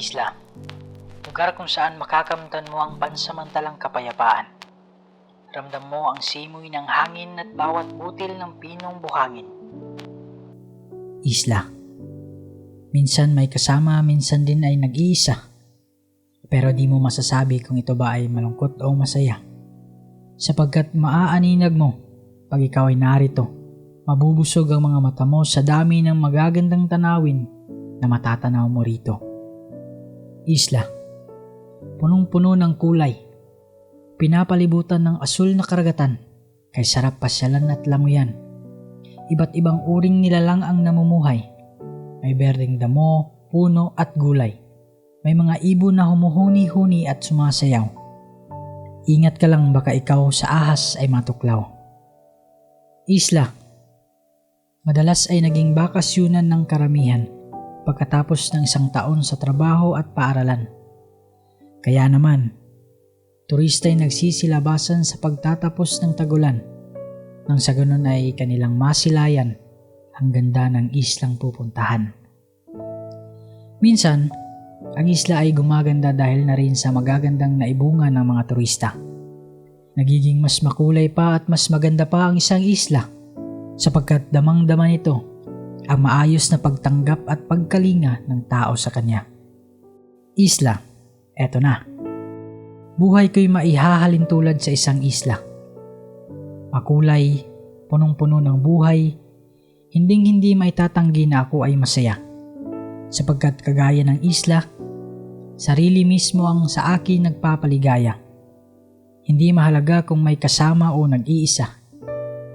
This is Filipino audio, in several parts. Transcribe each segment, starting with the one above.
isla, lugar kung saan makakamtan mo ang pansamantalang kapayapaan. Ramdam mo ang simoy ng hangin at bawat butil ng pinong buhangin. Isla. Minsan may kasama, minsan din ay nag-iisa. Pero di mo masasabi kung ito ba ay malungkot o masaya. Sapagkat maaaninag mo pag ikaw ay narito. Mabubusog ang mga mata mo sa dami ng magagandang tanawin na matatanaw mo rito. Isla. Punong-puno ng kulay. Pinapalibutan ng asul na karagatan. Kay sarap pasyalan at languyan. Iba't ibang uring nilalang ang namumuhay. May berdeng damo, puno at gulay. May mga ibon na humuhuni-huni at sumasayaw. Ingat ka lang baka ikaw sa ahas ay matuklaw. Isla. Madalas ay naging bakasyunan ng karamihan pagkatapos ng isang taon sa trabaho at paaralan. Kaya naman, turista ay nagsisilabasan sa pagtatapos ng tagulan nang sa ganun ay kanilang masilayan ang ganda ng islang pupuntahan. Minsan, ang isla ay gumaganda dahil na rin sa magagandang naibunga ng mga turista. Nagiging mas makulay pa at mas maganda pa ang isang isla sapagkat damang-dama nito ang maayos na pagtanggap at pagkalinga ng tao sa kanya. Isla, eto na. Buhay ko'y maihahalin tulad sa isang isla. Makulay, punong-puno ng buhay, hinding-hindi maitatanggi na ako ay masaya. Sapagkat kagaya ng isla, sarili mismo ang sa akin nagpapaligaya. Hindi mahalaga kung may kasama o nag-iisa.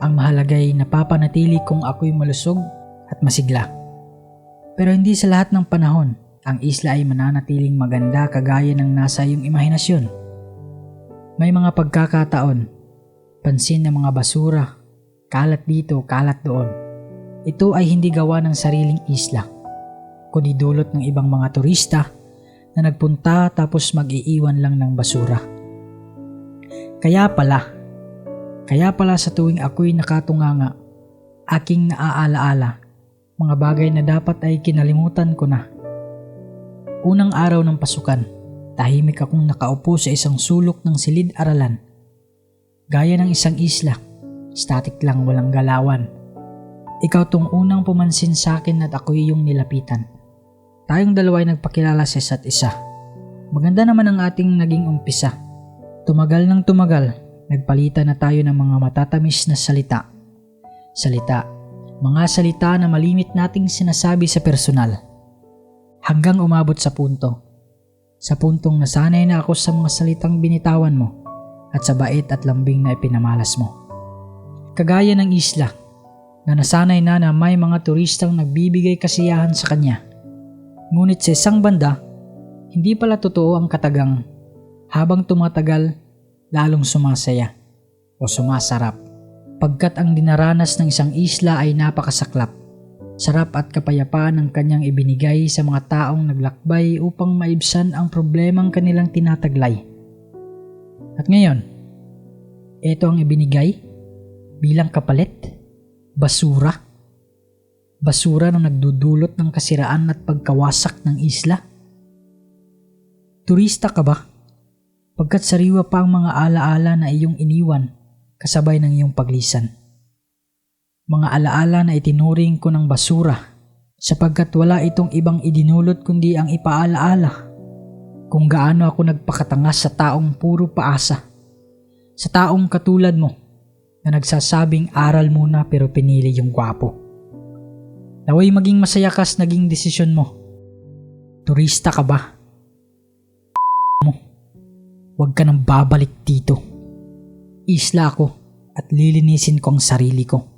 Ang mahalaga'y napapanatili kung ako'y malusog at masigla. Pero hindi sa lahat ng panahon, ang isla ay mananatiling maganda kagaya ng nasa iyong imahinasyon. May mga pagkakataon, pansin ng mga basura, kalat dito, kalat doon. Ito ay hindi gawa ng sariling isla, kundi dulot ng ibang mga turista na nagpunta tapos mag-iiwan lang ng basura. Kaya pala sa tuwing ako'y nakatunganga, aking naaalaala, mga bagay na dapat ay kinalimutan ko na. Unang araw ng pasukan, tahimik akong nakaupo sa isang sulok ng silid-aralan. Gaya ng isang isla, static lang walang galawan. Ikaw tong unang pumansin sa akin at ako'y iyong nilapitan. Tayong dalawa ay nagpakilala sa isa't isa. Maganda naman ang ating naging umpisa. Tumagal ng tumagal, nagpalitan na tayo ng mga matatamis na salita. Mga salita na malimit nating sinasabi sa personal. Hanggang umabot sa puntong nasanay na ako sa mga salitang binitawan mo at sa bait at lambing na ipinamalas mo. Kagaya ng isla, na nasanay na may mga turistang nagbibigay kasiyahan sa kanya. Ngunit sa isang banda, hindi pala totoo ang katagang habang tumatagal, lalong sumasaya o sumasarap. Pagkat ang dinaranas ng isang isla ay napakasaklap. Sarap at kapayapaan ang kanyang ibinigay sa mga taong naglakbay upang maibsan ang problemang kanilang tinataglay. At ngayon, ito ang ibinigay bilang kapalit. Basura na nagdudulot ng kasiraan at pagkawasak ng isla. Turista ka ba? Pagkat sariwa pa ang mga alaala na iyong iniwan kasabay ng iyong paglisan. Mga alaala na itinuring ko ng basura sapagkat wala itong ibang idinulot kundi ang ipaalaala kung gaano ako nagpakatanga sa taong puro paasa. Sa taong katulad mo na nagsasabing aral muna pero pinili yung gwapo. Naway maging masaya kas naging desisyon mo. Turista ka ba? Huwag ka nang babalik dito. Isla ako at lilinisin ko ang sarili ko.